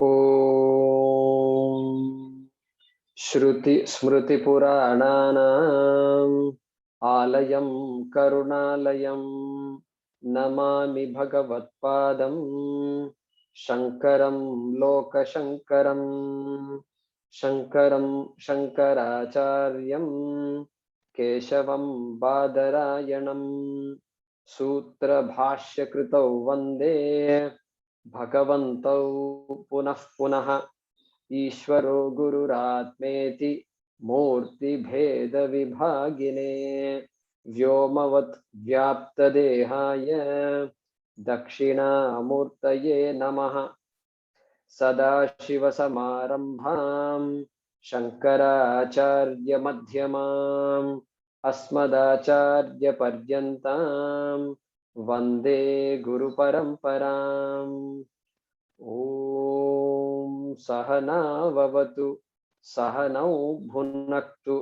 ॐ श्रुति स्मृतिपुराणानाम् आलयं करुणालयं नमामि भगवत्पादं शङ्करं लोकशङ्करं शङ्करं शङ्कराचार्यं केशवं बादरायणं सूत्रभाष्यकृतौ वन्दे भगवन्तौ पुनः पुनः ईश्वरो गुरुरात्मेति मूर्तिभेदविभागिने व्योमवत् व्याप्तदेहाय दक्षिणामूर्तये नमः। सदाशिवसमारम्भां शङ्कराचार्यमध्यमाम् अस्मदाचार्यपर्यन्तां वन्दे गुरुपरम्पराम्। ॐ सहनाववतु सहनौ भुनक्तु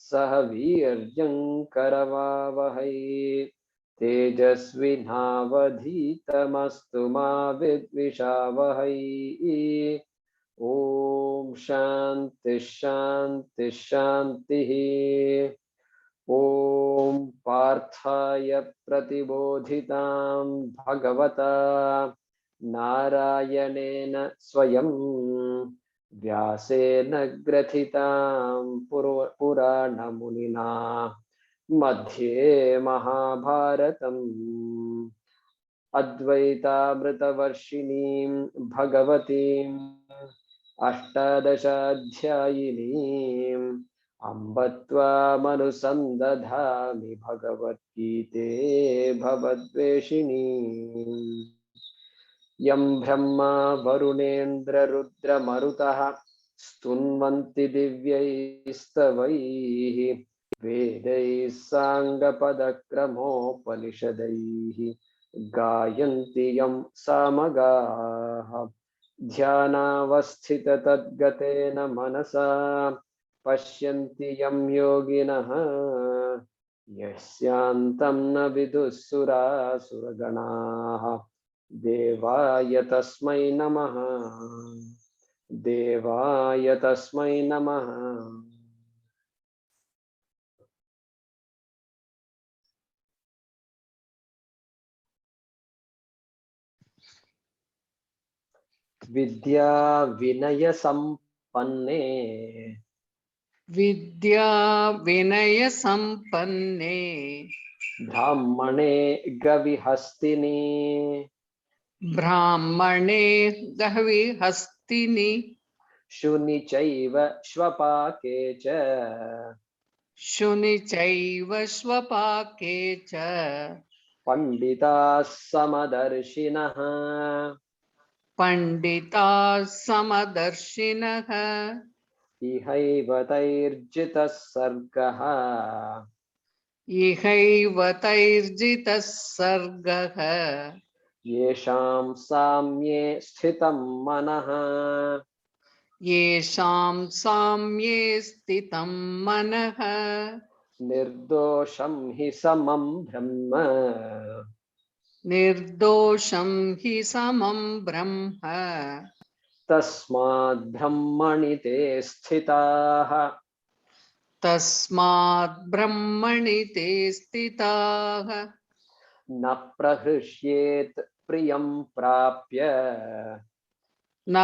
सह वीर्यं करवावहै तेजस्विनावधीतमस्तु मा विद्विषावहै। ॐ शान्ति शान्ति शान्तिः। ॐ पार्थाय प्रतिबोधितां भगवता नारायणेन स्वयं व्यासेन ग्रथितां पुराणमुनिना मध्ये महाभारतम् अद्वैतामृतवर्षिणीं भगवतीम् अष्टादशाध्यायिनीम् अम्ब त्वामनुसन्दधामि भगवद्गीते भवद्वेषिणीम्। यं ब्रह्मा वरुणेन्द्ररुद्रमरुतः स्तुन्वन्ति दिव्यैस्तवैः वेदैः साङ्गपदक्रमोपनिषदैः गायन्ति यं सामगाः ध्यानावस्थिततद्गतेन मनसा पश्यन्ति यं योगिनः यस्यान्तं न विदुःसुरासुरगणाः देवाय तस्मै नमः देवाय तस्मै नमः। विद्या विनय संपन्ने विद्या विनय संपन्ने ब्राह्मणे गविहस्तिनि ब्राह्मणे गविहस्तिनि शुनि चैव श्वपाके च शुनि चैव स्वपाके च पंडिताः समदर्शिनः पंडिताः समदर्शिनः इहैव तैर्जितः सर्गः इहैव तैर्जितः सर्गः येषां साम्ये स्थितं मनः येषां साम्ये स्थितं मनः निर्दोषं हि समं ब्रह्म निर्दोषं हि समं ब्रह्म तस्माद् ब्रह्मणि ते स्थिताः तस्मात् ब्रह्मणि ते स्थिताः न प्रहृष्येत् प्रियं प्राप्य न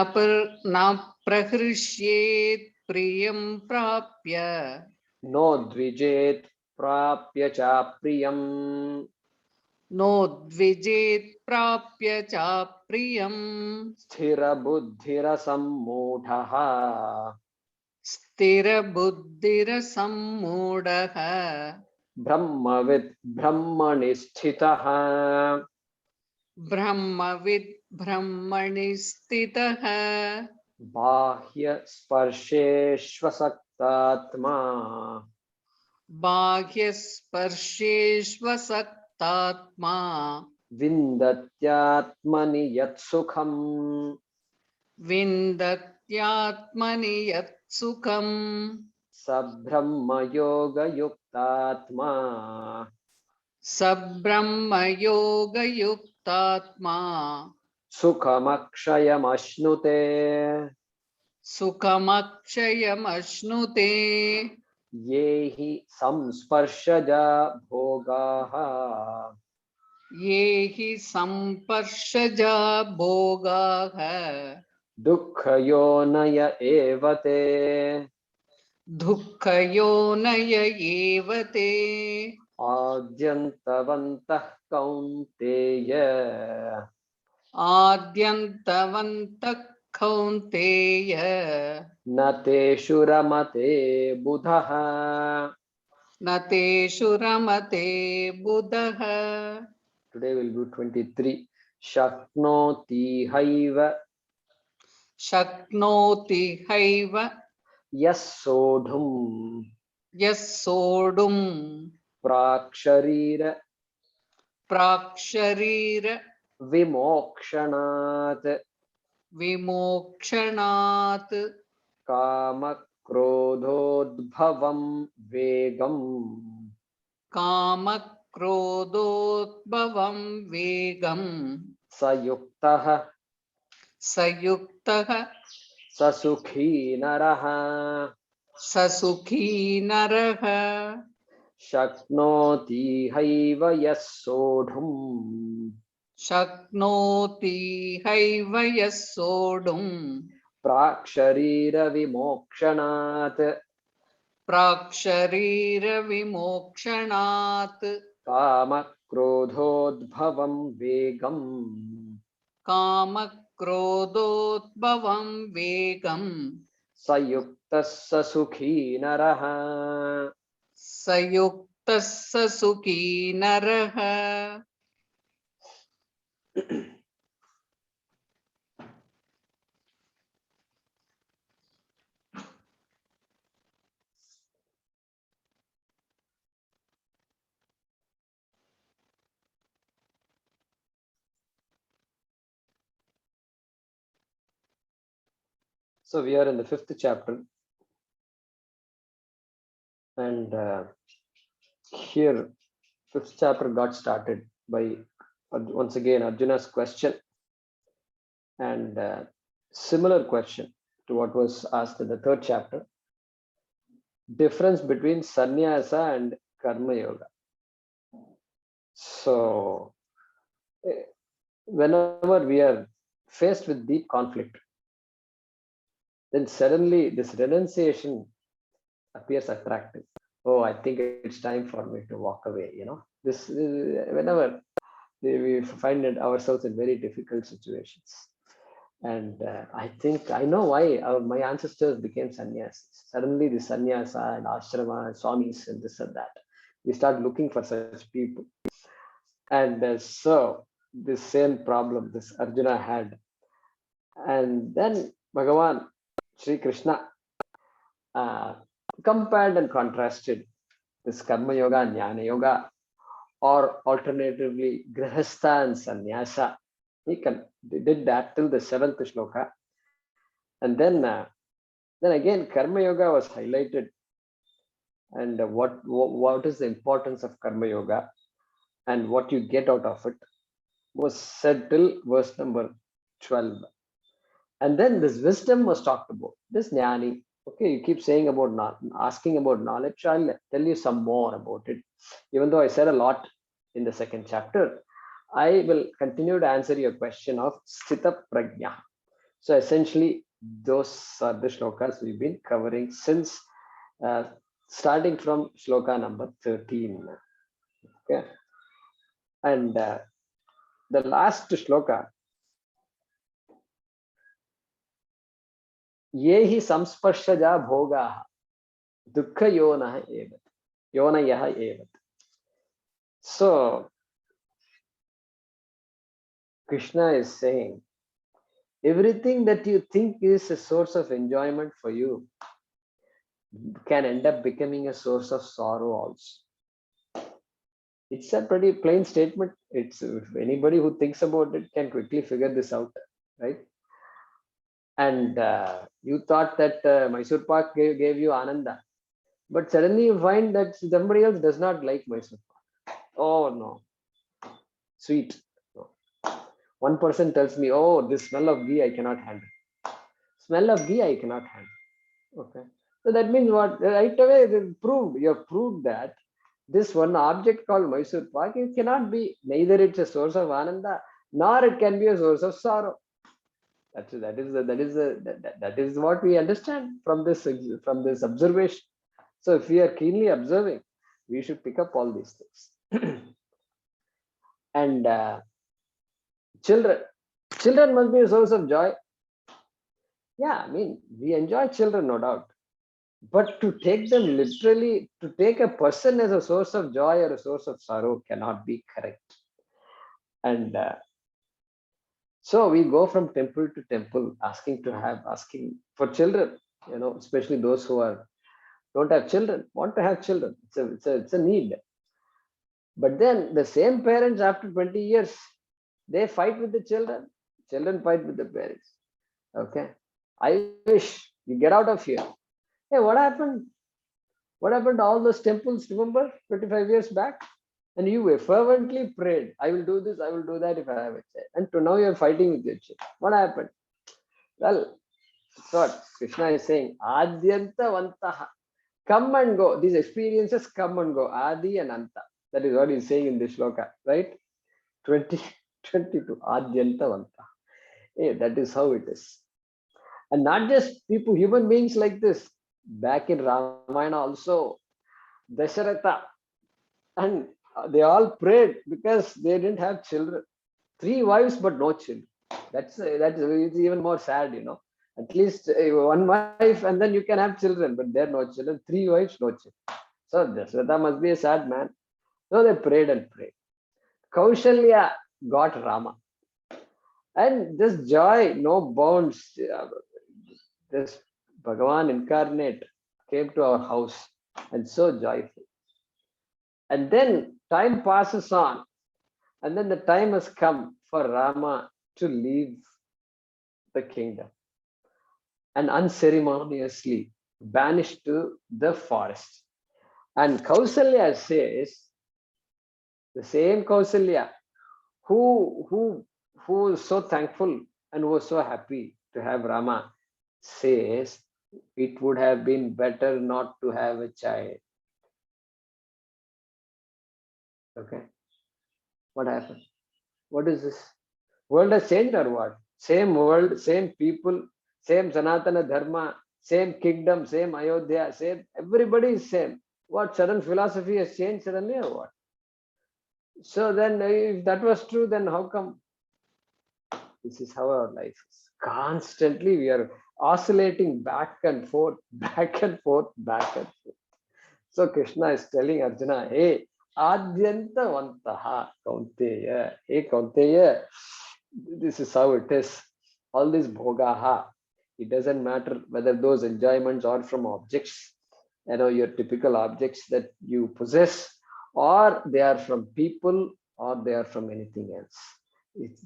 प्रहृष्येत् प्रियं प्राप्य नोद्विजेत् प्राप्य चाप्रियम् नोद्विजेत् प्राप्य च प्रियं स्थिरबुद्धिरसम्मूढः स्थिरबुद्धिरसम्मूढः ब्रह्मविद् ब्रह्मणि स्थितः ब्रह्मविद् ब्रह्मणि स्थितः बाह्यस्पर्शेष्वसक्तात्मा बाह्यस्पर्शेष्वसक्तात्मा विन्दत्यात्मनि यत्सुखम् विन्दत्यात्मनि यत् सुखम् स ब्रह्मयोगयुक्तात्मा स ब्रह्मयोगयुक्तात्मा Sukhamakshayamashnuते. सुखमक्षयमश्नुते ये हि संस्पर्शजा भोगाः ये हि संपर्शजा भोगाः दुःखयोनय एव ते. दुःखयोनय एव ते आद्यन्तवन्तः कौन्तेय आद्यन्तवन्तः कौन्तेय न तेषु रमते बुधः. न तेषु रमते बुधः. Today will be 23. Shaknoti haiva शक्नोति हैव यः सोढुं यः सोढुम् प्राक्शरीर प्राक्शरीर विमोक्षणात् विमोक्षणात् कामक्रोधोद्भवं वेगम् कामक्रोधोद्भवं वेगम् सयुक्तः सयुक्तः ससुखी नरः. ससुखी नरः. शक्नोति हैव यः सोढुं शक्नोति हैव यः सोढुम् प्राक्शरीरविमोक्षणात् प्राक्शरीरविमोक्षणात् कामक्रोधोद्भवं वेगम् कामक्रोधोद्भवं वेगम् सयुक्तः ससुखी नरः. सयुक्तः ससुखी नरः. So we are in the 5th chapter, and here 5th chapter got started by once again Arjuna's question, and similar question to what was asked in the 3rd chapter. Difference between sannyasa and karma yoga. So whenever we are faced with deep conflict, then suddenly this renunciation appears attractive. Oh, I think it's time for me to walk away. This whenever we find ourselves in very difficult situations, and I think I know why my ancestors became sannyasis. Suddenly, the sannyasa and ashrama and swamis and this and that, we start looking for such people, and so this same problem this Arjuna had, and then Bhagavan Sri Krishna compared and contrasted this karma yoga and jnana yoga, or alternatively grihastha and sannyasa. He did that till the 7th shloka, and then again karma yoga was highlighted, and what is the importance of karma yoga and what you get out of it was said till verse number 12. And then this wisdom was talked about, this jnani. Okay, you keep saying about asking about knowledge. I'll tell you some more about it. Even though I said a lot in the 2nd chapter, I will continue to answer your question of sthita prajna. So essentially, those are the shlokas we've been covering since starting from shloka number 13. Okay, and the last shloka, ये हि संस्पर्शजा भोगाः दुःखयोनः एव योनयः एव. So Krishna is saying, everything that you think is a source of enjoyment for you can end up becoming a source of sorrow also. It's a pretty plain statement. It's anybody who thinks about it can quickly figure this out, right? And you thought that Mysore Pak gave you Ananda, but suddenly you find that somebody else does not like Mysore Pak. Oh no, sweet. No. One person tells me, oh, this smell of ghee I cannot handle. Smell of ghee I cannot handle. Okay. So that means what? Right away, you have proved that this one object called Mysore Pak, it cannot be, neither it's a source of Ananda, nor it can be a source of sorrow. That is what we understand from this observation. So if we are keenly observing, we should pick up all these things. And children must be a source of joy. Yeah, I mean, we enjoy children, no doubt. But to take them literally, to take a person as a source of joy or a source of sorrow cannot be correct. And so we go from temple to temple asking for children, especially those who don't have children, want to have children. It's a need. But then the same parents after 20 years, they fight with the children. Children fight with the parents. Okay. I wish you get out of here. Hey, what happened? What happened to all those temples, remember, 25 years back? And you were fervently prayed, I will do this, I will do that if I have a child. And to now you're fighting with your child. What happened? Well, that's what Krishna is saying. Adyanta vantaha. Come and go. These experiences come and go. Adi and Anta. That is what he's saying in this shloka, right? 2022. Adyanta vantaha. Hey, that is how it is. And not just people, human beings like this. Back in Ramayana also, Dasharatha, and they all prayed because they didn't have children. 3 wives but no children. That's even more sad, At least one wife and then you can have children, but there are no children. 3 wives, no children. So Dasharatha must be a sad man. So they prayed and prayed. Kaushalya got Rama. And this joy, no bounds. This Bhagavan incarnate came to our house and so joyful. And then time passes on, and then the time has come for Rama to leave the kingdom and unceremoniously banished to the forest. And Kausalya says, the same Kausalya who was so thankful and was so happy to have Rama, says it would have been better not to have a child. Okay. What happened? What is this? World has changed or what? Same world, same people, same Sanatana Dharma, same kingdom, same Ayodhya, same, everybody is same. What, sudden philosophy has changed suddenly or what? So then if that was true, then how come? This is how our life is. Constantly we are oscillating back and forth, back and forth, back and forth. So Krishna is telling Arjuna, hey, Adyanta vantaha Kaunteya. Hey Kaunteya, this is how it is. All this bhogaha, it doesn't matter whether those enjoyments are from objects, your typical objects that you possess, or they are from people, or they are from anything else.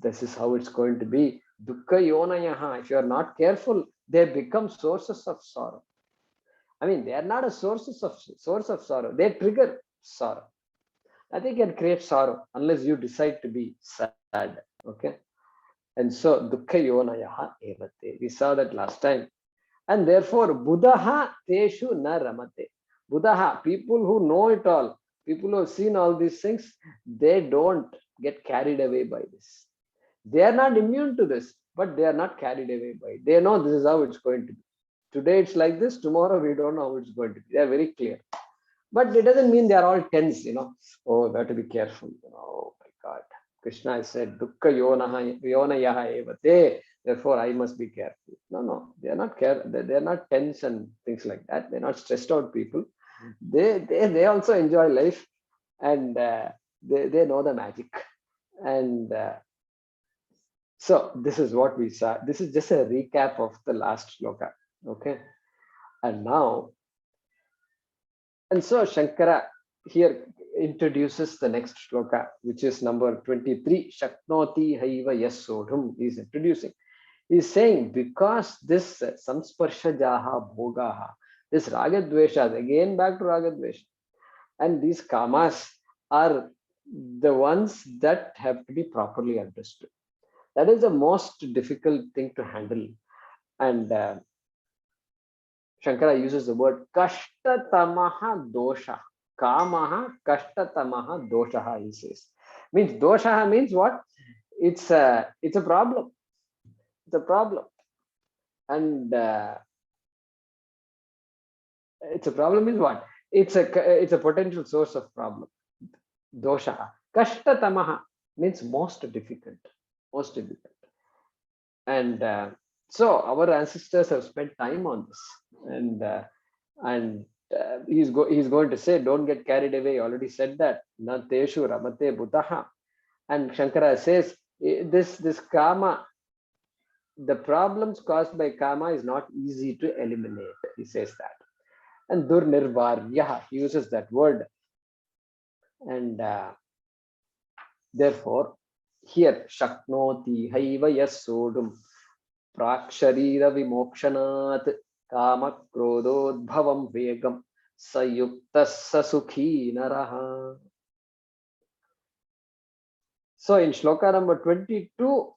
This is how it's going to be. Dukkha yonayaha. If you are not careful, they become sources of sorrow. I mean, they are not a source of sorrow. They trigger sorrow. Nothing can create sorrow unless you decide to be sad. Okay. And so dukkha yonayaha evate. We saw that last time. And therefore, buddhaha teshu na ramate. Buddhaha, people who know it all, people who have seen all these things, they don't get carried away by this. They are not immune to this, but they are not carried away by it. They know this is how it's going to be. Today it's like this, tomorrow we don't know how it's going to be. They are very clear. But it doesn't mean they are all tense, Oh, we have to be careful. Oh my God. Krishna has said, Dukkha yonayaha evate. Therefore, I must be careful. No, they are not they are not tense and things like that. They're not stressed out people. They also enjoy life, and they know the magic. And so this is what we saw. This is just a recap of the last shloka. Okay. And now, and so Shankara here introduces the next shloka, which is number 23. Shaknoti haiva yasodhum. He's introducing. He's saying, because this samsparshajaha bhogaha, this ragadveshas, again back to ragadvesha, and these kamas are the ones that have to be properly understood. That is the most difficult thing to handle. And Shankara uses the word kashtatamaha dosha. Kamaha kashtatamaha dosha, he says. Means dosha means what? It's a problem. It's a problem. And it's a problem is what? It's a potential source of problem. Dosha. Kashtatamaha means most difficult. Most difficult. And so our ancestors have spent time on this. And he's going to say, don't get carried away. He already said that. Na teshu ramate butaha. And Shankara says, this karma, the problems caused by karma is not easy to eliminate. He says that. And durnirvarya, he uses that word. And therefore, here, shaknoti haiva yasodum praksharira vimokshanat kama krododbhavam vegam sayukta sasukhi naraha. So in shloka number 22,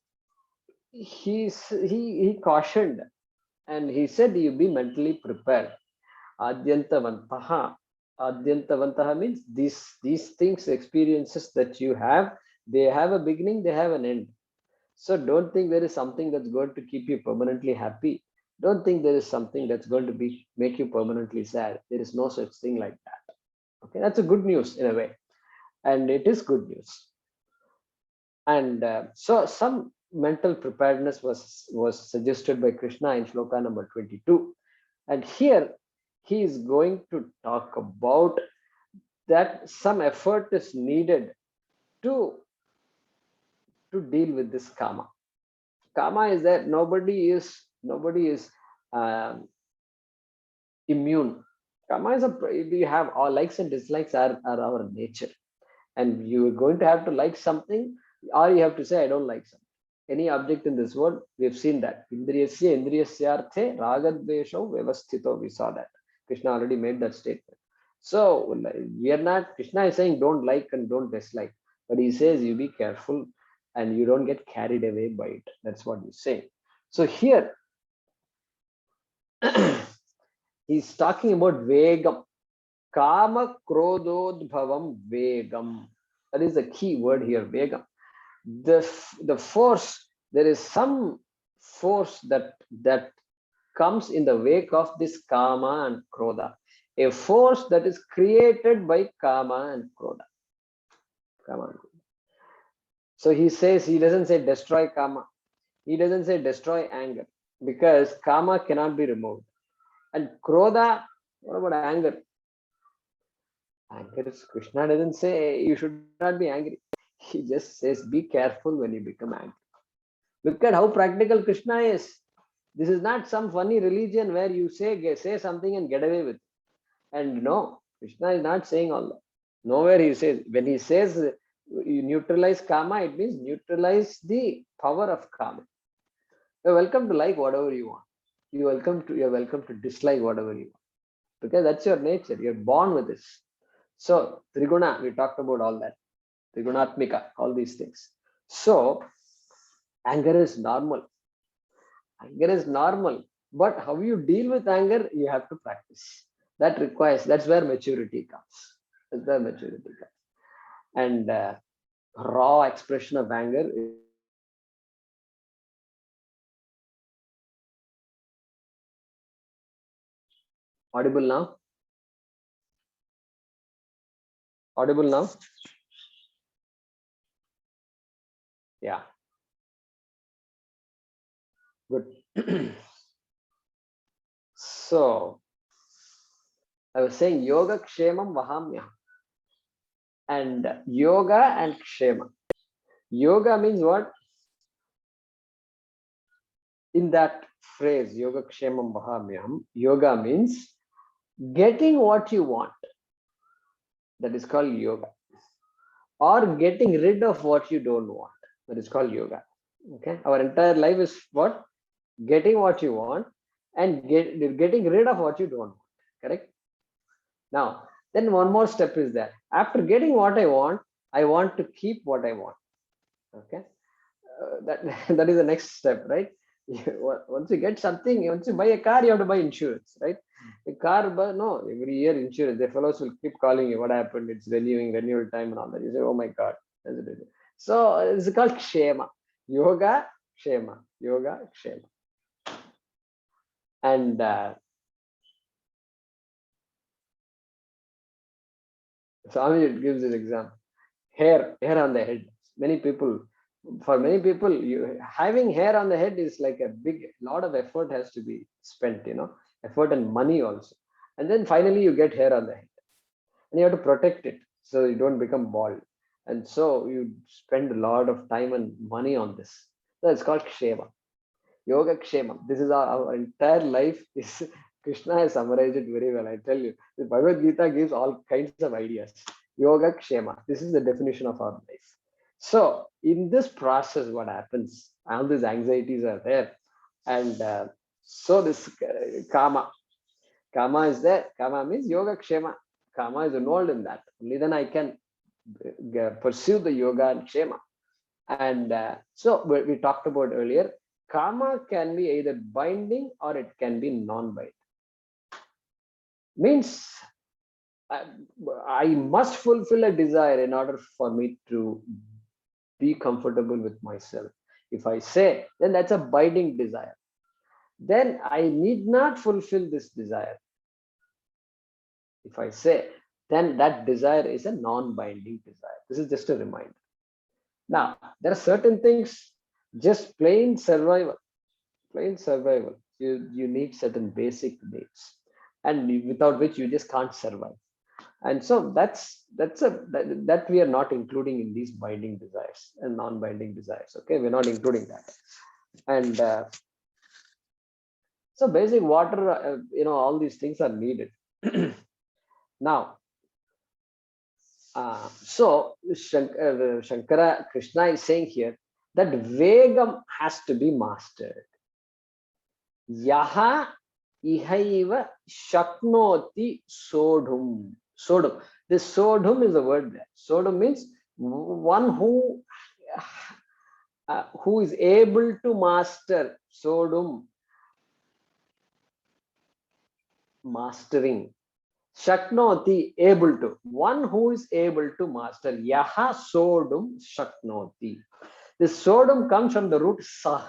he cautioned and he said, you be mentally prepared. Adyantavantaha. Adyantavantaha means these things, experiences that you have, they have a beginning, they have an end. So don't think there is something that's going to keep you permanently happy. Don't think there is something that's going to make you permanently sad. There is no such thing like that. Okay, that's a good news in a way, and it is good news. And so some mental preparedness was suggested by Krishna in shloka number 22. And here he is going to talk about that some effort is needed to deal with this karma. Karma is that nobody is immune. Karma is we have our likes and dislikes are our nature, and you're going to have to like something, or you have to say I don't like something. Any object in this world, we have seen that. Indriyasya indriyasyarthe ragadvesho vyavasthito. We saw that. Krishna already made that statement. So we are not. Krishna is saying don't like and don't dislike, but he says you be careful and you don't get carried away by it. That's what he's saying. So here he's talking about vegam, kama krododbhavam vegam. That is the key word here, vegam. The force, there is some force that comes in the wake of this kama and krodha, a force that is created by kama and krodha. So he says, he doesn't say destroy kama, he doesn't say destroy anger, because kama cannot be removed. And krodha, what about anger? Anger is, Krishna doesn't say you should not be angry. He just says be careful when you become angry. Look at how practical Krishna is. This is not some funny religion where you say something and get away with it. And no, Krishna is not saying all that. Nowhere he says, when he says you neutralize kama, it means neutralize the power of kama. You're welcome to like whatever you want. You're welcome to dislike whatever you want, because that's your nature. You're born with this. So Triguna, we talked about all that. Trigunatmika, all these things. So anger is normal. Anger is normal. But how you deal with anger, you have to practice. That's where maturity comes. That's where maturity comes. And raw expression of anger is audible now? Audible now? Yeah. Good. So I was saying yoga kshemam vahamya. And yoga and kshema. Yoga means what? In that phrase, yoga kshemam vahamyam, yoga means getting what you want. That is called yoga. Or getting rid of what you don't want. That is called yoga. Okay. Our entire life is what? Getting what you want and getting rid of what you don't want. Correct? Now, then one more step is there. After getting what I want to keep what I want. Okay. that that is the next step, right? Once you get something, once you buy a car, you have to buy insurance, right? A car, but no, every year insurance. The fellows will keep calling you. What happened? It's renewal time and all that. You say, oh my God. So it's called Kshema. Yoga Kshema. Yoga Kshema. And Swami gives this example. Hair on the head. For many people, having hair on the head is like a big lot of effort has to be spent, effort and money also. And then finally you get hair on the head. And you have to protect it so you don't become bald. And so you spend a lot of time and money on this. So it's called Kshema. Yoga Kshema. This is our entire life is Krishna has summarized it very well. I tell you, the Bhagavad Gita gives all kinds of ideas. Yoga Kshema. This is the definition of our life. So in this process, what happens? All these anxieties are there. And so this Kama is there. Kama means Yoga Kshema. Kama is involved in that. Only then I can pursue the yoga and Kshema. And so we talked about earlier, Kama can be either binding or it can be non-binding. Means I must fulfill a desire in order for me to be comfortable with myself. If I say, then that's a binding desire. Then I need not fulfill this desire. If I say, then that desire is a non-binding desire. This is just a reminder. Now, there are certain things, just plain survival. You need certain basic needs, and without which you just can't survive. And so that we are not including in these binding desires and non-binding desires. Okay, we're not including that. And so basic water, all these things are needed. Now, so Shankara Krishna is saying here that Vegam has to be mastered. Yaha ihaiva shaknoti sodhum. Sodhum. This sodhum is a word there. Sodhum means one who is able to master. Sodhum. Mastering. Shaknoti, able to. One who is able to master. Yaha sodhum shaknoti. This sodhum comes from the root sah.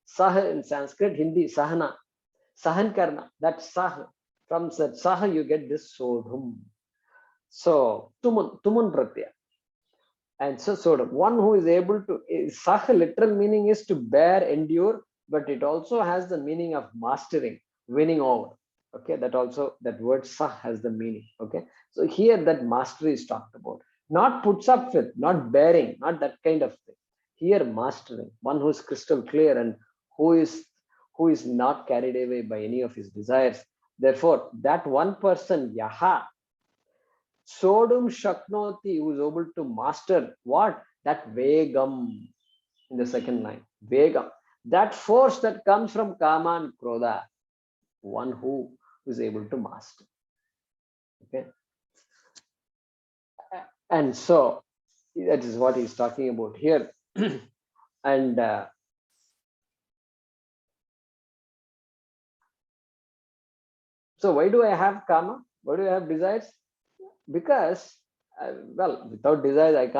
Sah in Sanskrit, Hindi, sahana. Sahan karna. That sah. From that sah you get this sodhum. So, tumun pratyaya. And so sodhum. One who is able to, sah literal meaning is to bear, endure, but it also has the meaning of mastering, winning over. Okay, that word sah has the meaning. Okay, so here that mastery is talked about. Not puts up with, not bearing, not that kind of thing. Here mastering, one who is crystal clear and who is not carried away by any of his desires. Therefore, that one person, Yaha, Sodum Shaknoti, who is able to master what? That Vegam in the second line. Vegam. That force that comes from Kama and Krodha. One who is able to master. Okay. And so that is what he's talking about here. And so why do I have Kama? Why do I have desires? Because without desires,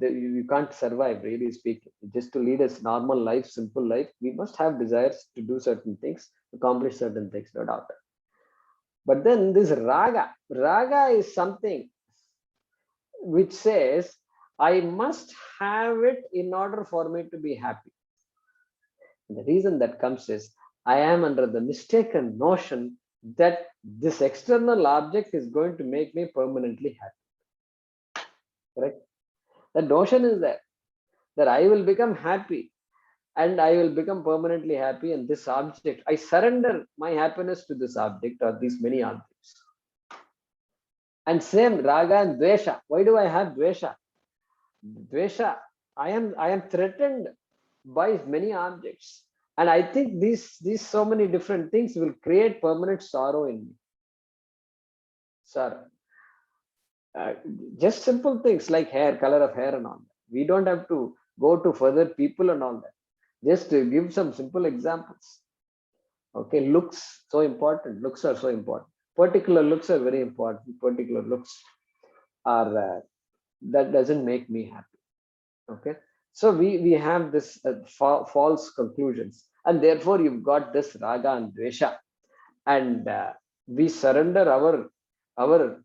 you can't survive, really speaking. Just to lead a normal life, simple life, we must have desires to do certain things, accomplish certain things, no doubt. But then this raga is something which says, I must have it in order for me to be happy. And the reason that comes is, I am under the mistaken notion that this external object is going to make me permanently happy. Correct? The notion is there, that I will become happy and I will become permanently happy in this object. I surrender my happiness to this object or these many objects. And same raga and dvesha. Why do I have dvesha? Dvesha, I am threatened by many objects. And I think these so many different things will create permanent sorrow in me. Sorrow. Just simple things like hair, color of hair and all. We don't have to go to further people and all that. Just to give some simple examples. Okay, looks so important. Looks are so important. Particular looks are very important. Particular looks are that doesn't make me happy. Okay, so we have this false conclusions, and therefore you've got this raga and dvesha, and we surrender our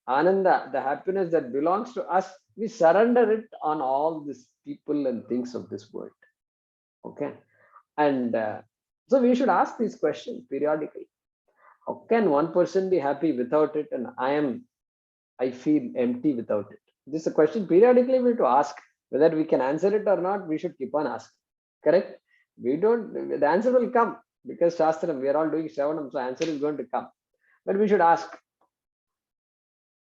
ananda, the happiness that belongs to us. We surrender it on all these people and things of this world. Okay, and so we should ask these questions periodically. How can one person be happy without it, and I feel empty without it? This is a question periodically we have to ask. Whether we can answer it or not, we should keep on asking. Correct? We don't, the answer will come because Shastram, we are all doing Shravanam, so answer is going to come. But we should ask,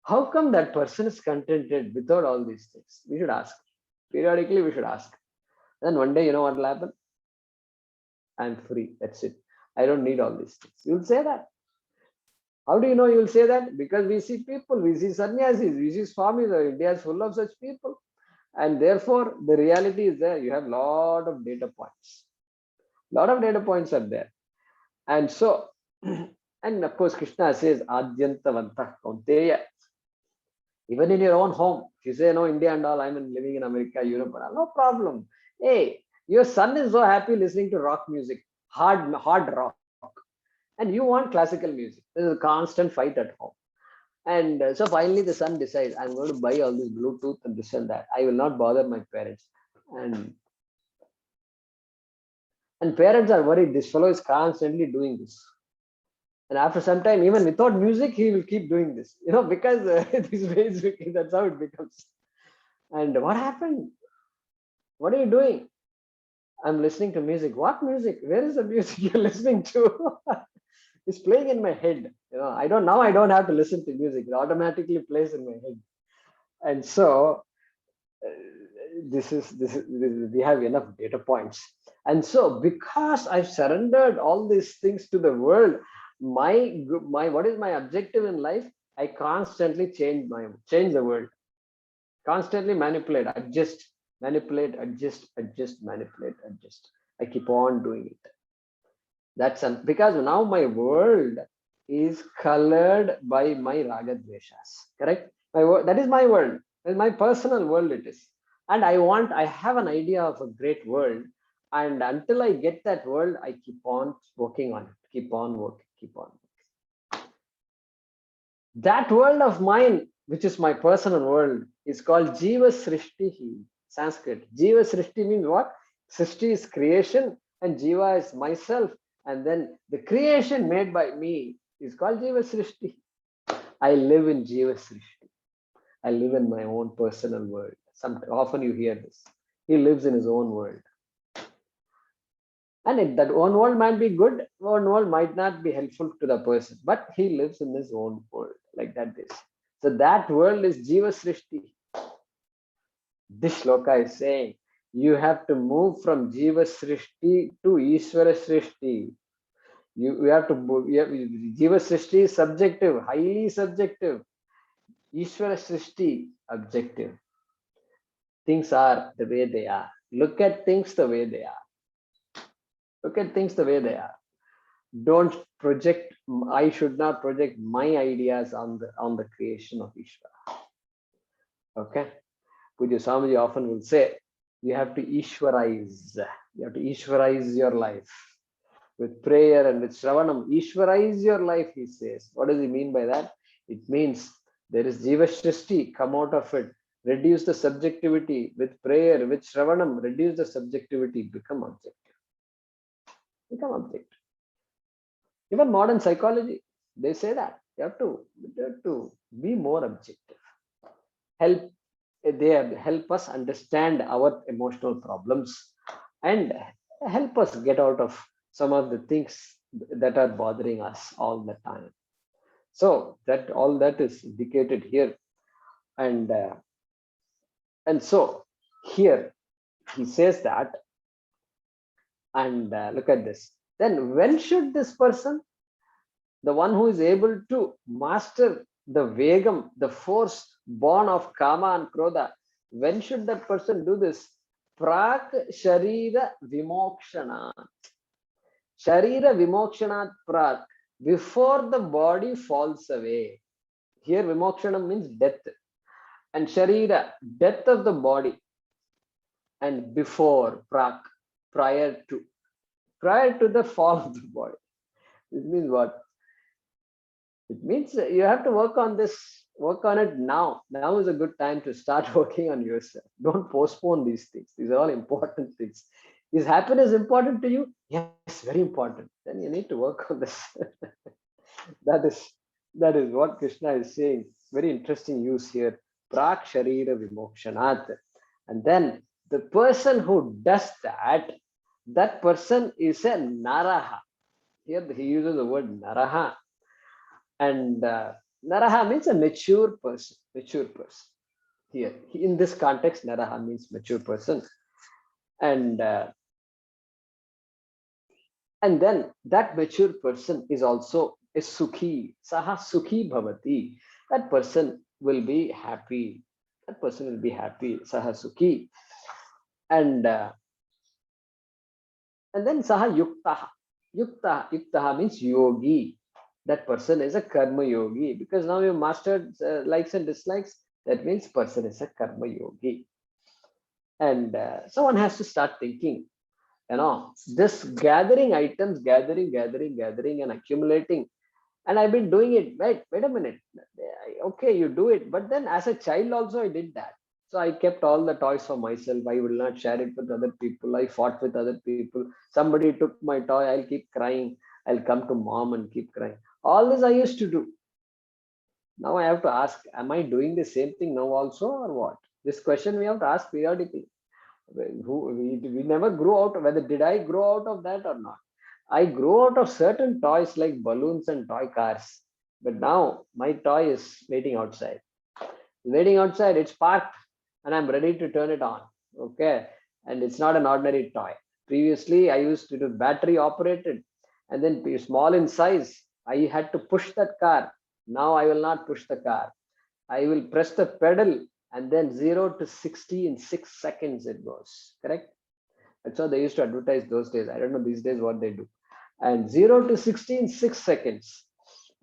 how come that person is contented without all these things? We should ask. Periodically, we should ask. Then one day, you know what will happen? I'm free. That's it. I don't need all these things. You'll say that. How do you know you will say that? Because we see people, we see sannyasis, we see swamis. India is full of such people. And therefore, the reality is there. You have a lot of data points. Lot of data points are there. And so, and of course, Krishna says, Adyantavantah Kaunteya. Even in your own home, if you say, no, India and all, I'm living in America, Europe, no problem. Hey, your son is so happy listening to rock music, hard rock. And you want classical music. There's a constant fight at home. And so finally the son decides, I'm going to buy all this Bluetooth and this and that. I will not bother my parents. And parents are worried. This fellow is constantly doing this. And after some time, even without music, he will keep doing this. Because this ways, that's how it becomes. And what happened? What are you doing? I'm listening to music. What music? Where is the music you're listening to? It's playing in my head. I don't have to listen to music. It automatically plays in my head. And so we have enough data points. And so because I've surrendered all these things to the world, my what is my objective in life? I constantly change the world. Constantly manipulate, adjust, manipulate, adjust, manipulate, adjust. I keep on doing it. That's because now my world is colored by my raga dveshas. Correct? That is my world. That's my personal world it is. And I have an idea of a great world. And until I get that world, I keep on working on it. Keep on working. That world of mine, which is my personal world, is called Jiva Srishti. Sanskrit. Jiva Srishti means what? Srishti is creation and Jiva is myself. And then the creation made by me is called Jiva Srishti. I live in Jiva Srishti. I live in my own personal world. Often you hear this. He lives in his own world. And that one world might be good, one world might not be helpful to the person, but he lives in his own world, like that is. So that world is Jiva Srishti. This shloka is saying, you have to move from Jiva Srishti to Ishvara Srishti. You have to move. Jiva Srishti is subjective, highly subjective. Ishvara Srishti, objective. Things are the way they are. Look at things the way they are. Look at things the way they are. Don't project. I should not project my ideas on the creation of Ishvara. Okay. Pujya Swamiji often will say, you have to Ishwarize. You have to Ishwarize your life. With prayer and with Shravanam, Ishwarize your life, he says. What does he mean by that? It means there is Jiva Srishti, come out of it. Reduce the subjectivity with prayer, with Shravanam, reduce the subjectivity, become objective. Become objective. Even modern psychology, they say that. You have to be more objective. They help us understand our emotional problems and help us get out of some of the things that are bothering us all the time. So that all that is indicated here. And so here he says that, and look at this. Then when should this person, the one who is able to master the vegam, the force born of kama and krodha, when should that person do this? Prak Sharira Vimokshana. Sharira Vimokshanat Prak. Before the body falls away. Here Vimokshana means death. And Sharira, death of the body. And before Prak, prior to the fall of the body. It means what? It means you have to work on this, work on it now. Now is a good time to start working on yourself. Don't postpone these things. These are all important things. Is happiness important to you? Yes, very important. Then you need to work on this. that is that is what Krishna is saying. Very interesting use here. Prak Sharira Vimokshanat. And then the person who does that, that person is a Naraha. Here he uses the word Naraha. And Naraha means a mature person. Mature person. Here, in this context, Naraha means mature person. And then that mature person is also a Sukhi. Saha Sukhi Bhavati. That person will be happy. That person will be happy. Saha Sukhi. And then Saha Yuktaha. Yuktaha means yogi. That person is a karma yogi, because now you mastered likes and dislikes. That means person is a karma yogi. And so one has to start thinking, this gathering items, gathering and accumulating. And I've been doing it. Wait a minute. Okay, you do it. But then as a child also I did that. So I kept all the toys for myself. I will not share it with other people. I fought with other people. Somebody took my toy. I'll keep crying. I'll come to mom and keep crying. All this I used to do. Now I have to ask, am I doing the same thing now also, or what? This question we have to ask periodically. We never grow out of, whether did I grow out of that or not. I grew out of certain toys like balloons and toy cars. But now my toy is waiting outside. It's parked and I'm ready to turn it on. Okay. And it's not an ordinary toy. Previously, I used to do battery operated and then be small in size. I had to push that car. Now I will not push the car. I will press the pedal and then 0 to 60 in 6 seconds it goes. Correct? That's how they used to advertise those days. I don't know these days what they do. And 0 to 60 in 6 seconds.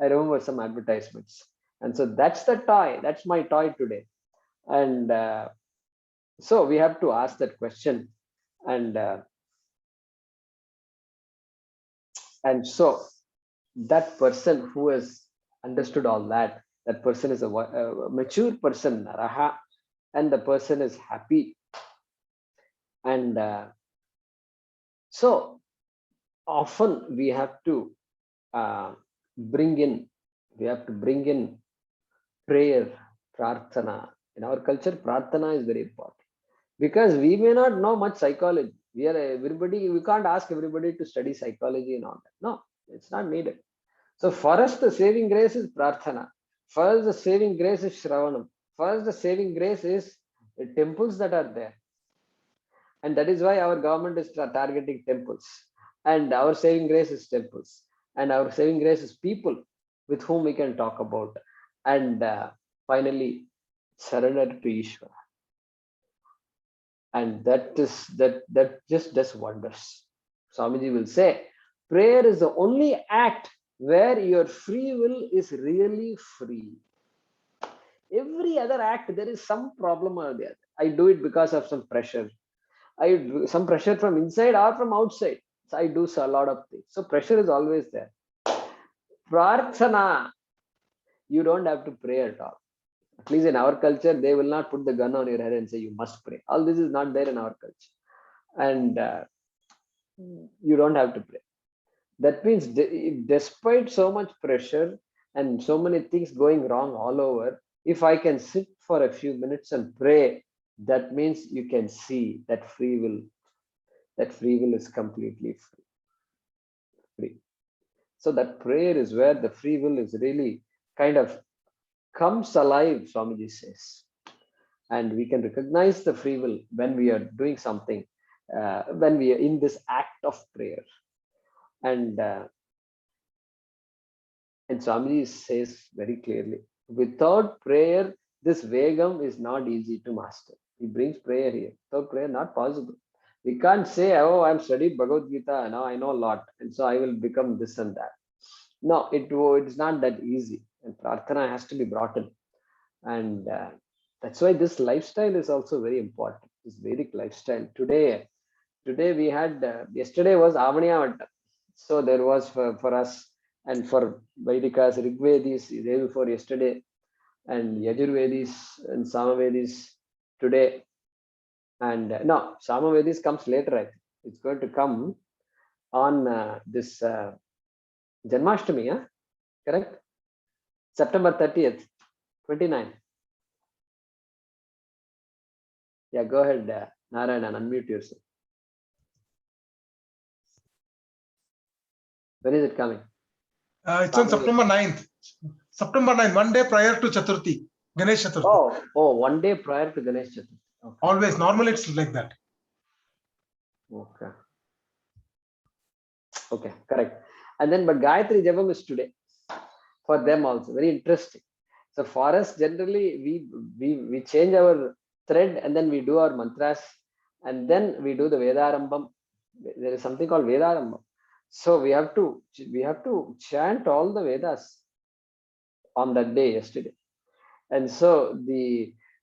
I remember some advertisements. And so that's the toy. That's my toy today. And so we have to ask that question. And so that person who has understood all that, that person is a mature person, Naraha, and the person is happy. And so often we have to bring in prayer, prarthana. In our culture, prarthana is very important, because we may not know much psychology. We can't ask everybody to study psychology and all that. No, it's not needed. So for us, the saving grace is prarthana. For us, the saving grace is Shravanam. For us, the saving grace is the temples that are there. And that is why our government is targeting temples. And our saving grace is temples. And our saving grace is people with whom we can talk about. And finally, surrender to Ishvara. And that just does wonders. Swamiji will say, prayer is the only act where your free will is really free. Every other act, there is some problem or the other. I do it because of some pressure. I do some pressure from inside or from outside. So I do a lot of things. So pressure is always there. Prarthana, you don't have to pray at all. At least in our culture, they will not put the gun on your head and say you must pray. All this is not there in our culture. And you don't have to pray. That means despite so much pressure and so many things going wrong all over, if I can sit for a few minutes and pray, that means you can see that free will is completely free. So that prayer is where the free will is really kind of comes alive, Swamiji says. And we can recognize the free will when we are doing something, when we are in this act of prayer. And Swamiji says very clearly, without prayer, this Vegam is not easy to master. He brings prayer here. So prayer not possible. We can't say, oh, I'm studied Bhagavad Gita, now I know a lot, and so I will become this and that. No, it's not that easy. And prarthana has to be brought in. And that's why this lifestyle is also very important. This Vedic lifestyle. Today we had, yesterday was Avaniya. So there was for us and for Vedikas, Rigvedis, the day before yesterday, and Yajurvedis and Samavedis today. And no, Samavedis comes later, I think. It's going to come on this Janmashtami, yeah? Correct? September 30th, 29. Yeah, go ahead, Narayan, unmute yourself. When is it coming? It's on September 9th. September 9th, one day prior to Chaturthi, Ganesh Chaturthi. Oh, 1 day prior to Ganesh Chaturthi. Okay. Always, normally it's like that. Okay, correct. And then, but Gayatri Japam is today for them also. Very interesting. So for us, generally, we change our thread and then we do our mantras and then we do the Vedarambam. There is something called Vedarambam. So we have to chant all the Vedas on that day yesterday. And so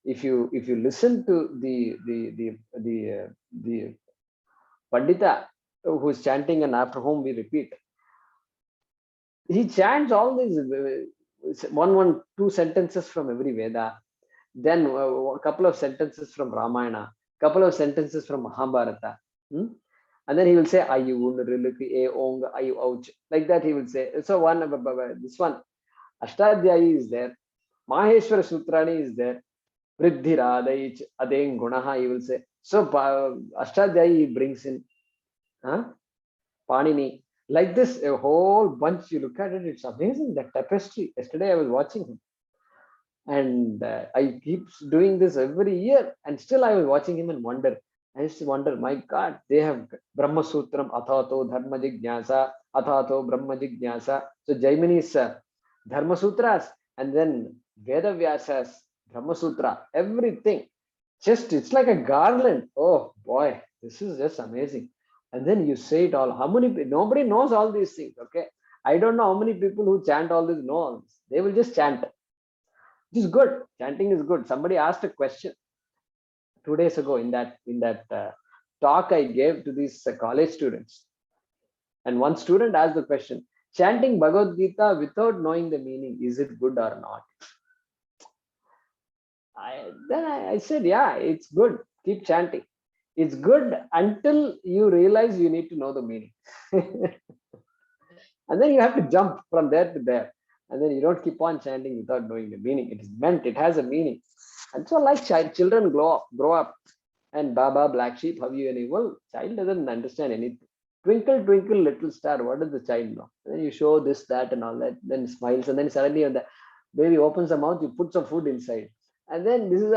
if you listen to the Pandita who's chanting, and after whom we repeat, he chants all these two sentences from every Veda, then a couple of sentences from Ramayana, couple of sentences from Mahabharata, and then he will say like that he will say. So this one Ashtadhyayi is there, Maheshwara Sutrani is there, Vriddhi Radhaich Adeng Gunaha, he will say. So Ashtadhyayi he brings in Panini. Like this, a whole bunch, you look at it, it's amazing, that tapestry. Yesterday I was watching him. And I keep doing this every year. And still I was watching him and wonder. I used to wonder, my God, they have Brahma Sutram, Athato Dharma Jignasa, Athato Brahma Jignasa. So Jaimini's Dharma Sutras, and then Veda Vyasas, Brahma Sutra, everything. Just, it's like a garland. Oh boy, this is just amazing. And then you say it all. How many? Nobody knows all these things. Okay, I don't know how many people who chant all this know all this. They will just chant. It is good. Chanting is good. Somebody asked a question 2 days ago in that talk I gave to these college students, and one student asked the question: chanting Bhagavad Gita without knowing the meaning, is it good or not? Then I said, yeah, it's good. Keep chanting. It's good until you realize you need to know the meaning. And then you have to jump from there to there. And then you don't keep on chanting without knowing the meaning. It is meant, it has a meaning. And so like children grow up. And Baba, black sheep, have you any? Well, child doesn't understand anything. Twinkle, twinkle, little star. What does the child know? And then you show this, that, and all that. Then smiles. And then suddenly when the baby opens the mouth, you put some food inside. And then this is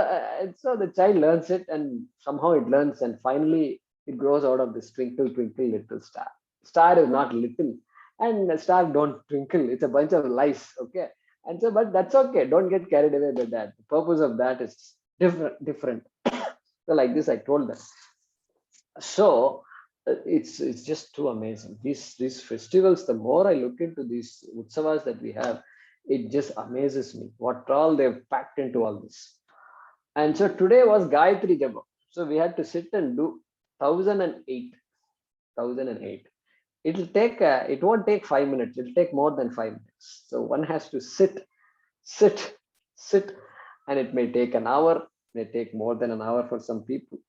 so the child learns it, and somehow it learns, and finally it grows out of this twinkle, twinkle, little star. Star is not little, and the star don't twinkle. It's a bunch of lies, okay? And so, but that's okay. Don't get carried away by that. The purpose of that is different. So like this, I told them. So it's just too amazing. These festivals. The more I look into these utsavas that we have, it just amazes me what all they've packed into all this. And so today was Gayatri Japa. So we had to sit and do 1008. It'll take, it won't take 5 minutes. It'll take more than 5 minutes. So one has to sit, and it may take an hour, may take more than an hour for some people.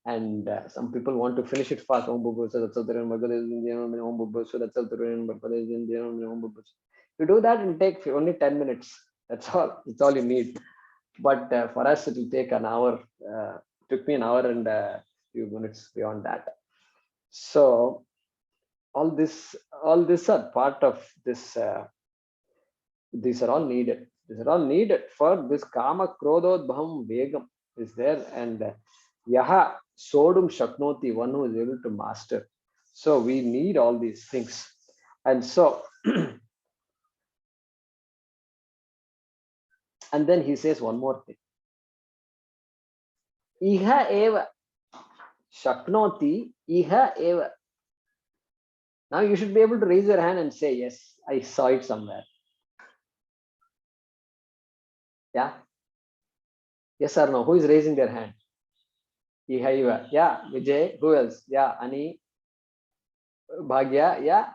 And some people want to finish it fast. To do that, it'll take only 10 minutes. That's all. It's all you need. But for us, it will take an hour. Took me an hour and a few minutes beyond that. So all this are part of this. These are all needed. These are all needed for this Kama Krododbham Vegam is there, and Yaha Sodum Shaknoti, one who is able to master. So we need all these things. And so and then he says one more thing. Iha eva. Shaknoti iha eva. Now you should be able to raise your hand and say, yes, I saw it somewhere. Yeah. Yes or no? Who is raising their hand? Iha eva. Yeah. Vijay. Who else? Yeah. Ani. Bhagya. Yeah.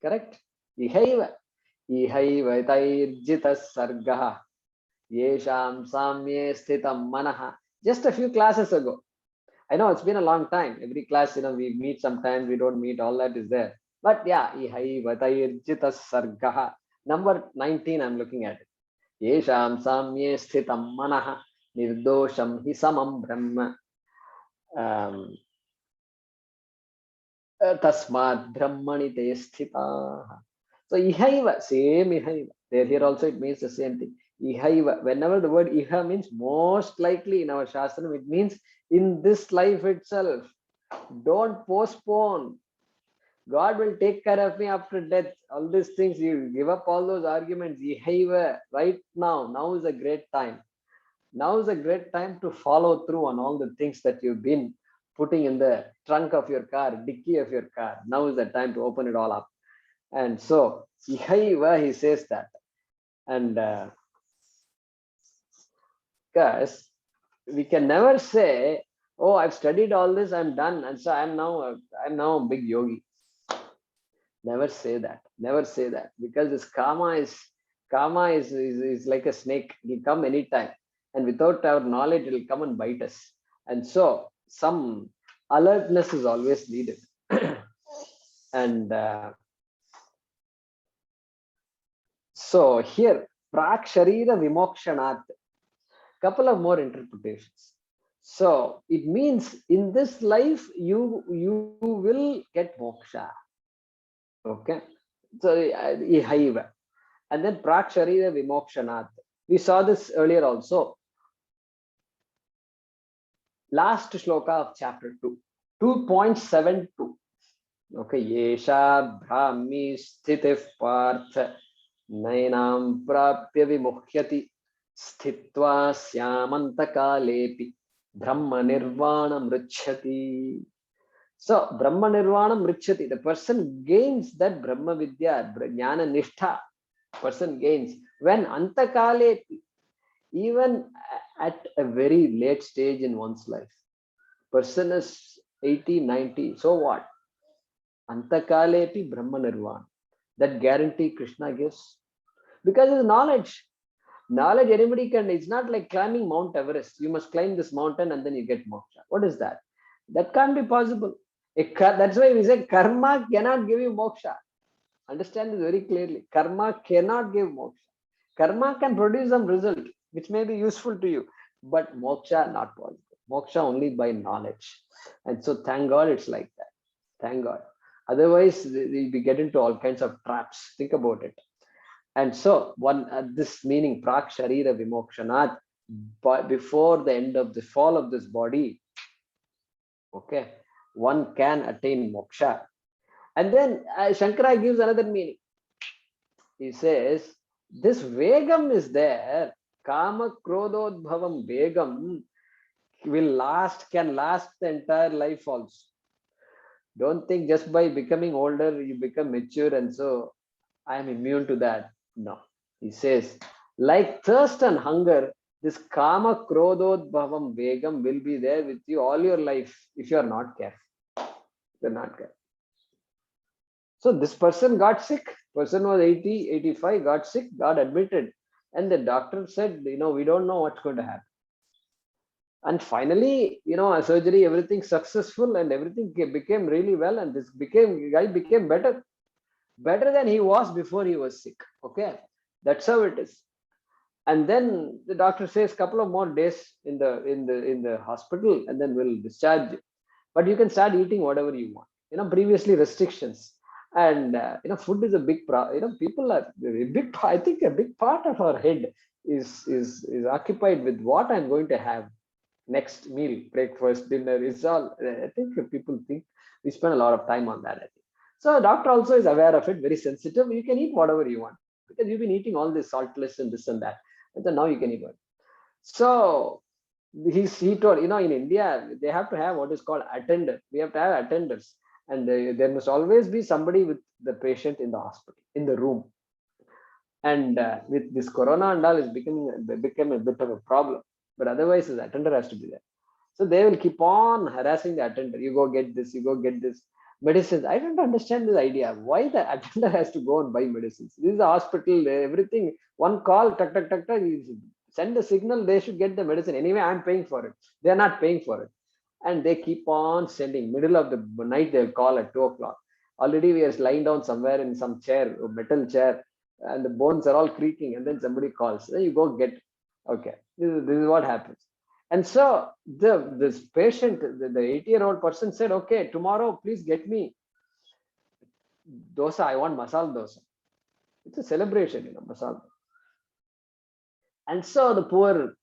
Correct. Iha eva. Iha eva tairjita sargaha. Yesham samye sthitam manaha. Just a few classes ago. I know it's been a long time. Every class, we meet sometimes, we don't meet, all that is there. But yeah, ihai vatayirjita sargaha. Number 19, I'm looking at it. Yesham samye sthitam manaha nirdosham hi samam brahma. Tasmat brahmani te sthitaha. So ihaiva, same ihaiva. There here also it means the same thing. Ihaiva. Whenever the word iha means most likely in our Shastram, it means in this life itself. Don't postpone. God will take care of me after death. All these things, you give up all those arguments. Ihaiva, right now. Now is a great time. Now is a great time to follow through on all the things that you've been putting in the trunk of your car, dicky of your car. Now is the time to open it all up. And so, ihaiva, he says that. And because we can never say, oh, I've studied all this, I'm done, and so I'm now a big yogi. Never say that. Never say that, because this karma is like a snake. It will come anytime, and without our knowledge, it will come and bite us. And so some alertness is always needed. And so here, prak sharira vimokshanat. Couple of more interpretations. So it means in this life you will get moksha. Okay. So ihaiva. And then prak sharira vimokshanat. We saw this earlier also. Last shloka of chapter 2. 2.72. Okay. Yesha brahmi sthitih partha nainam prapya vimukhyati sthitva syamantakaalepi brahma nirvana mrichyati. So brahma nirvana mrichyati, the person gains that brahma vidya, jnana nishtha, person gains when antakalepi, even at a very late stage in one's life. Person is 80, 90, so what? Antakalepi brahma nirvana. That guarantee Krishna gives, because it's knowledge. Knowledge, anybody can. It's not like climbing Mount Everest. You must climb this mountain and then you get moksha. What is that? That can't be possible. That's why we say karma cannot give you moksha. Understand this very clearly. Karma cannot give moksha. Karma can produce some result which may be useful to you, but moksha not possible. Moksha only by knowledge. And so thank God it's like that. Thank God. Otherwise, we get into all kinds of traps. Think about it. And so this meaning prak sharira vimokshanat, before the end of the fall of this body, okay, one can attain moksha. And then Shankara gives another meaning. He says this vegam is there, kama krododbhavam vegam can last the entire life also. Don't think just by becoming older you become mature and so I am immune to that. No, he says, like thirst and hunger, this kama krododbhavam vegam will be there with you all your life if you are not careful. You're not careful. So this person got sick. Person was 80, 85, got sick, got admitted, and the doctor said, we don't know what's going to happen. And finally, a surgery, everything successful, and everything became really well, and this guy became better than he was before he was sick. Okay, that's how it is. And then the doctor says couple of more days in the hospital, and then we'll discharge you. But you can start eating whatever you want. Previously restrictions, and food is a big problem. People are a big. I think a big part of our head is occupied with what I'm going to have next meal, breakfast, dinner. Is all. I think people think we spend a lot of time on that. I think. So doctor also is aware of it, very sensitive. You can eat whatever you want because you've been eating all this saltless and this and that. And so now you can eat one. So he told, in India, they have to have what is called attender. We have to have attenders. And there must always be somebody with the patient in the hospital, in the room. And with this corona and all is become a bit of a problem. But otherwise, the attender has to be there. So they will keep on harassing the attender. You go get this, you go get this medicines. I don't understand this idea. Why the attender has to go and buy medicines? This is a hospital, everything. One call, tuck, tuck, tuck, tuck, you send the signal, they should get the medicine. Anyway, I'm paying for it. They're not paying for it. And they keep on sending. Middle of the night, they'll call at 2 o'clock. Already we are lying down somewhere in some chair, a metal chair, and the bones are all creaking. And then somebody calls. Then you go get, okay, this is what happens. And so this patient, the 80-year-old person said, okay, tomorrow, please get me dosa. I want masala dosa. It's a celebration, masala. And so the poor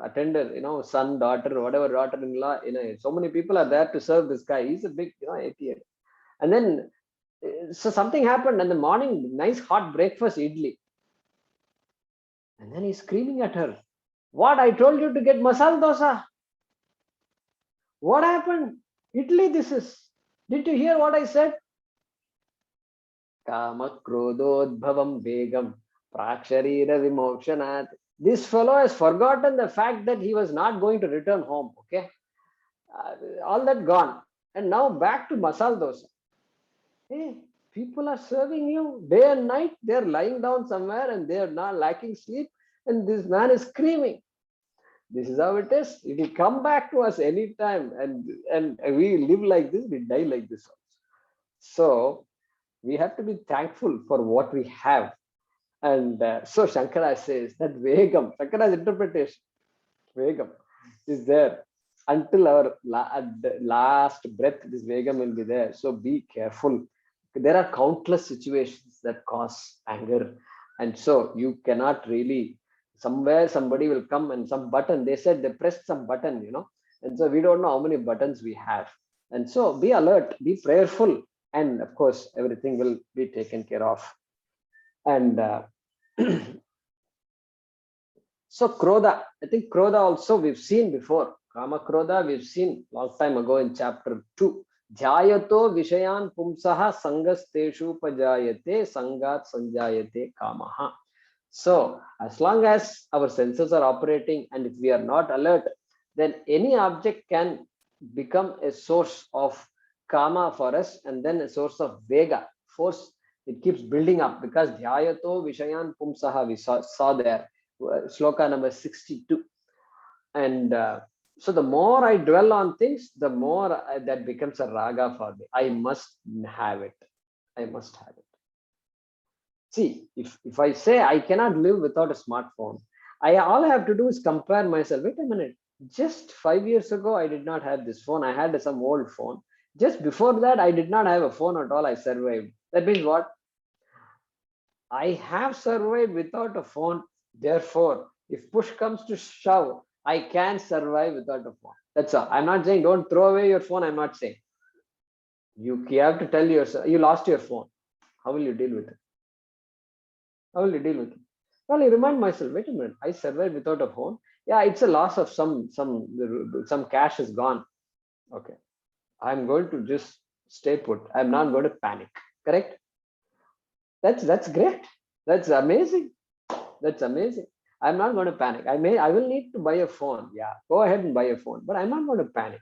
attender, son, daughter, whatever, daughter-in-law, so many people are there to serve this guy. He's a big, 80-year. And then, so something happened in the morning, nice hot breakfast, idli. And then he's screaming at her. What? I told you to get masala dosa. What happened? Idli this is. Did you hear what I said? Kama krododbhavam begam praksharira vimokshanat. This fellow has forgotten the fact that he was not going to return home. Okay. All that gone. And now back to masala dosa. Hey, people are serving you day and night. They're lying down somewhere and they are not lacking sleep. And this man is screaming. This is how it is. It will come back to us anytime. And we live like this, we die like this also. So we have to be thankful for what we have. And so Shankara says that Vegam, Shankara's interpretation, Vegam is there until our last breath. This Vegam will be there. So be careful. There are countless situations that cause anger. And so you cannot really, somewhere somebody will come and some button, they said they pressed some button, and so we don't know how many buttons we have. And so be alert, be prayerful, and of course, everything will be taken care of. And so Krodha, I think Krodha also we've seen before. Kama Krodha we've seen long time ago in chapter 2. Jhayato Vishayan Pumsaha Sangasteshu Pajayate Sangat Sanjayate Kamaha. So as long as our senses are operating and if we are not alert, then any object can become a source of kama for us and then a source of vega, force. It keeps building up because dhyayato vishayan pumsaha we saw there, sloka number 62. And so the more I dwell on things, the more that becomes a raga for me. I must have it. I must have it. See, if I say I cannot live without a smartphone, all I have to do is compare myself. Wait a minute. Just 5 years ago, I did not have this phone. I had some old phone. Just before that, I did not have a phone at all. I survived. That means what? I have survived without a phone. Therefore, if push comes to shove, I can survive without a phone. That's all. I'm not saying don't throw away your phone. I'm not saying. You have to tell yourself, you lost your phone. How will you deal with it? How will you deal with it? Well, I remind myself, wait a minute, I survived without a phone. Yeah, it's a loss of some cash is gone. Okay. I'm going to just stay put. I'm not going to panic. Correct? That's great. That's amazing. That's amazing. I'm not going to panic. I will need to buy a phone. Yeah, go ahead and buy a phone. But I'm not going to panic.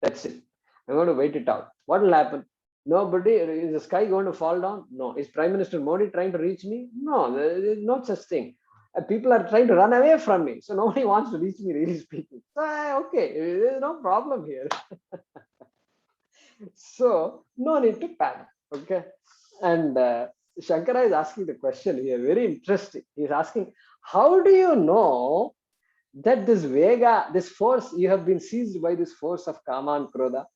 That's it. I'm going to wait it out. What will happen? Nobody, is the sky going to fall down? No. Is Prime Minister Modi trying to reach me? No, there's no such thing. People are trying to run away from me. So nobody wants to reach me, really speaking. So, okay, there's no problem here. So no need to panic. Okay. And Shankara is asking the question here, very interesting. He's asking, how do you know that this Vega, this force, you have been seized by this force of Kama and Krodha?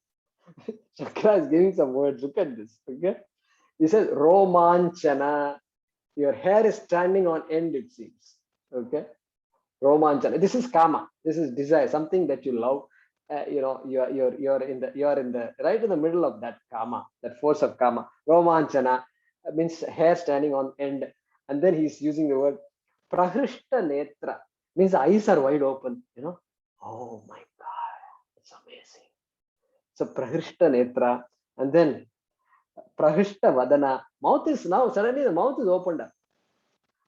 Shankara is giving some words. Look at this. Okay. He says, Romanchana. Your hair is standing on end, it seems. Okay. Romanchana. This is Kama. This is desire, something that you love. You're in the right in the middle of that Kama, that force of Kama. Romanchana means hair standing on end. And then he's using the word Prahrishta Netra, means the eyes are wide open, Oh my God, it's amazing. So Prahrishta Netra, and then Prahrishta Vadana. Mouth is now, suddenly the mouth is opened up.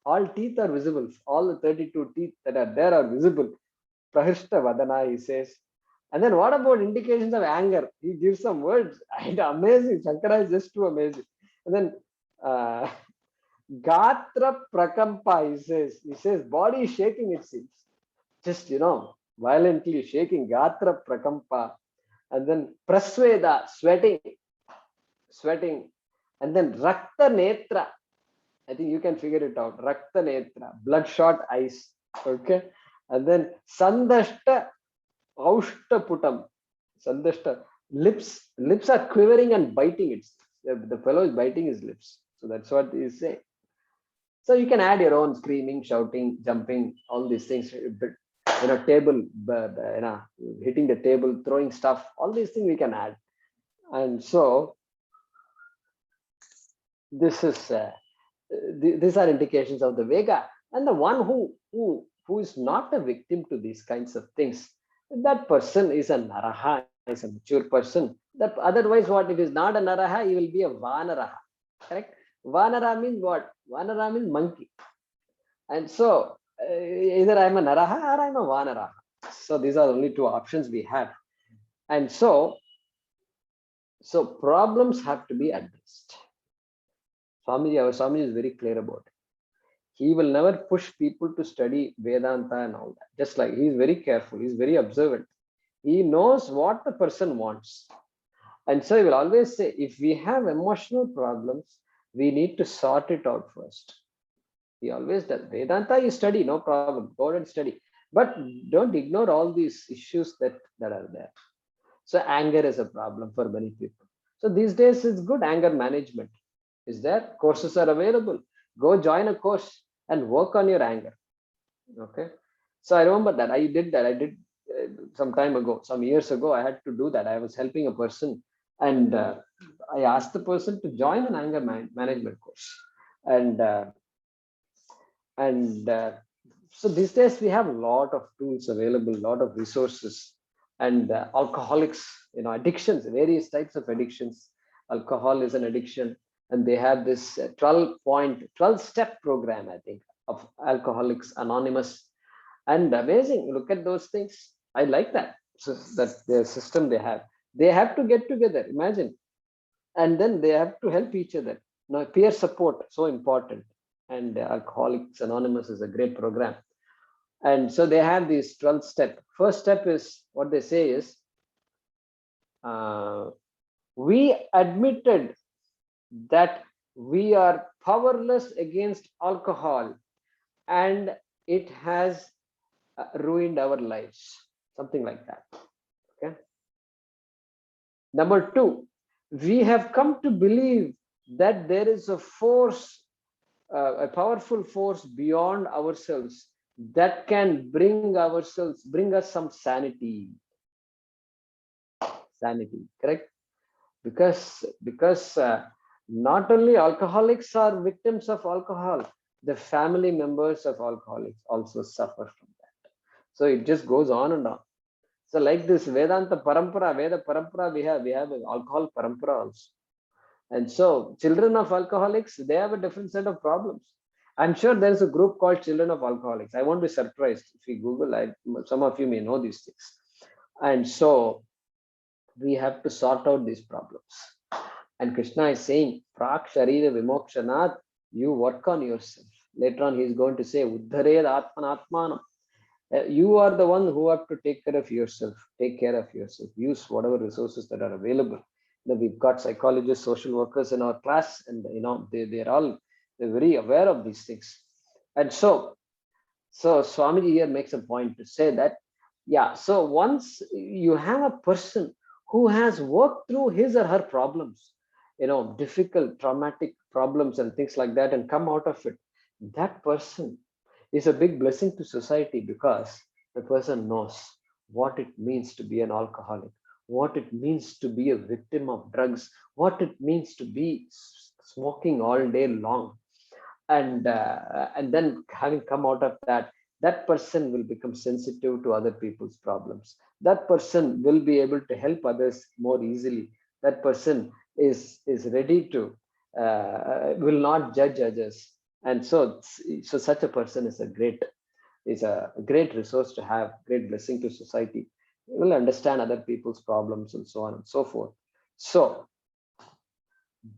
All teeth are visible. All the 32 teeth that are there are visible. Prahrishta Vadana, he says. And then what about indications of anger? He gives some words. Amazing. Shankara is just too amazing. And then uh, Gatra Prakampa, he says, body is shaking, it seems. Just, violently shaking. Gatra Prakampa. And then Prasveda, sweating. And then Rakta Netra. I think you can figure it out. Rakta Netra, bloodshot eyes. Okay. And then Sandashta Aushtaputam. Sandashta. Lips are quivering and biting it. The fellow is biting his lips. So that's what he is saying. So you can add your own screaming, shouting, jumping, all these things. Table, hitting the table, throwing stuff. All these things we can add. And so this is these are indications of the Vega. And the one who is not a victim to these kinds of things, that person is a Naraha, is a mature person. That otherwise, what if is not a Naraha, he will be a Vanaraha. Correct? Vanara means what? Vanara means monkey. And so either I'm a Naraha or I'm a Vanaraha. So these are the only two options we have. And so problems have to be addressed. Our Swamiji is very clear about it. He will never push people to study Vedanta and all that. Just like he is very careful, he is very observant. He knows what the person wants. And so he will always say, if we have emotional problems, we need to sort it out first. He always does. Vedanta, you study, no problem. Go and study. But don't ignore all these issues that are there. So anger is a problem for many people. So these days it's good anger management. Is there? Courses are available. Go join a course and work on your anger. Okay. So I remember that I did that. I did some time ago, some years ago, I had to do that. I was helping a person and I asked the person to join an anger management course. And so these days we have a lot of tools available, a lot of resources, and alcoholics, addictions, various types of addictions. Alcohol is an addiction, and they have this 12-step program, I think, of Alcoholics Anonymous. And amazing, look at those things. I like that. So that the system they have to get together, imagine, and then they have to help each other. Peer support, so important. And Alcoholics Anonymous is a great program. And so they have these 12 steps. First step is, what they say is, we admitted that we are powerless against alcohol and it has ruined our lives. Something like that. Okay. Number 2, we have come to believe that there is a force, a powerful force beyond ourselves that can bring us some sanity. Correct? Because not only alcoholics are victims of alcohol, the family members of alcoholics also suffer from that. So it just goes on and on. So like this Vedanta Parampara, Veda Parampara, we have an alcohol Parampara also. And so children of alcoholics, they have a different set of problems. I'm sure there is a group called Children of Alcoholics. I won't be surprised if you Google, some of you may know these things. And so we have to sort out these problems. And Krishna is saying, Prak Sharira Vimokshanat, you work on yourself. Later on, he is going to say, Uddhared Atmanatmanam. You are the one who have to take care of yourself. Take care of yourself. Use whatever resources that are available. We've got psychologists, social workers in our class, and they're very aware of these things. And so Swamiji here makes a point to say that, yeah, so once you have a person who has worked through his or her problems, difficult, traumatic problems and things like that, and come out of it, that person is a big blessing to society, because the person knows what it means to be an alcoholic, what it means to be a victim of drugs, what it means to be smoking all day long. And then having come out of that, that person will become sensitive to other people's problems. That person will be able to help others more easily. That person is ready to will not judge others. And so such a person is a great resource to have, great blessing to society. You will understand other people's problems and so on and so forth. So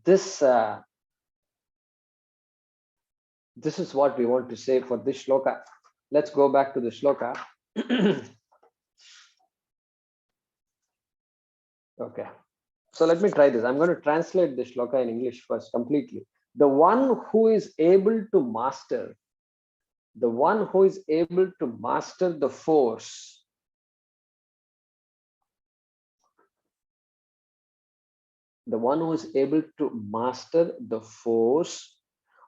this this is what we want to say for this shloka. Let's go back to the shloka. Okay, so let me try this. I'm going to translate the shloka in English first completely. The one who is able to master, the one who is able to master the force, the one who is able to master the force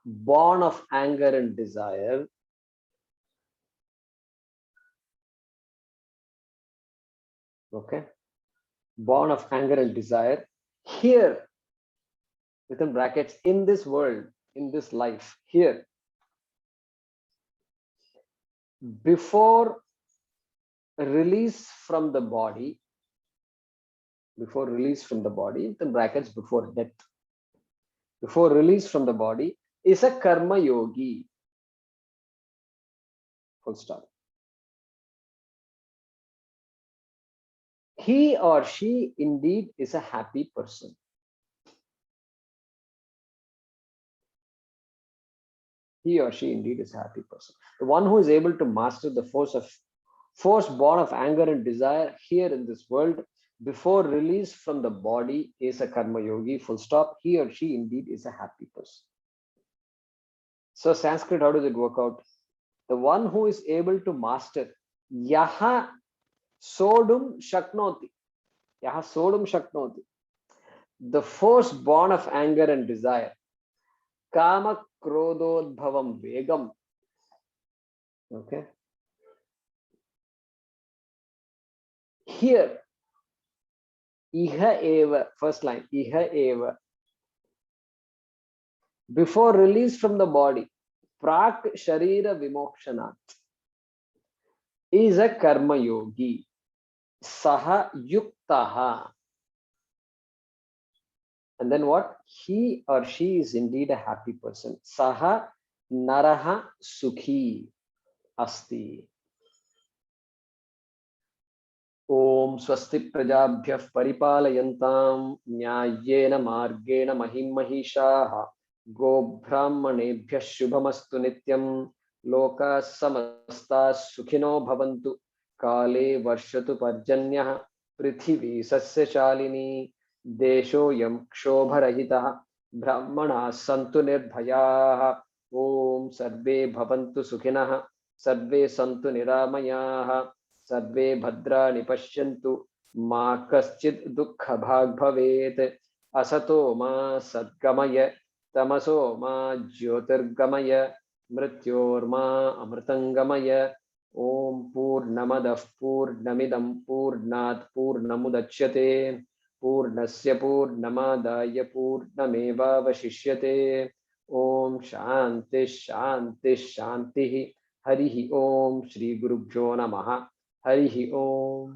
born of anger and desire, okay, born of anger and desire, here, within brackets, in this world, in this life, here, before release from the body, within brackets, before death, before release from the body, is a karma yogi. Full stop. He or she indeed is a happy person. He or she indeed is a happy person. The one who is able to master the force born of anger and desire here in this world before release from the body is a karma yogi. Full stop. He or she indeed is a happy person. So Sanskrit, how does it work out? The one who is able to master yaha sodum shaknoti. Yaha sodum shaknoti. The force born of anger and desire. Kama krododbhavam vegam. Okay. Here, iha eva, first line, iha eva. Before release from the body, prak sharira vimokshanat, is a karma yogi. Saha yuktaha. And then what? He or she is indeed a happy person. Saha naraha sukhi asti. Om swasti prajabhyah paripalayantam nyayena margena mahim mahishaha go brahmanebhyah shubhamastu nityam loka samasta sukhino bhavantu kale varshatu parjanyah prithvi sasya shalini desho yam kshobarahitah brahmana santu nirbhayah om sarve bhavantu sukhinah sarve santu niramayah सर्वे भद्राणि पश्यन्तु मा कश्चित् दुःखभाग् भवेत् असतो मा सद्गमय तमसो मा ज्योतिर्गमय मृत्योर्मा अमृतंगमय ओम पूर्णमदः पूर्णमिदं पूर्णात् पूर्णमुदच्यते पूर्णस्य पूर्णमादाय पूर्णमेवावशिष्यते ओम शांति शांति शांति हरि ओम श्री गुरुभ्यो नमः हरि ओम।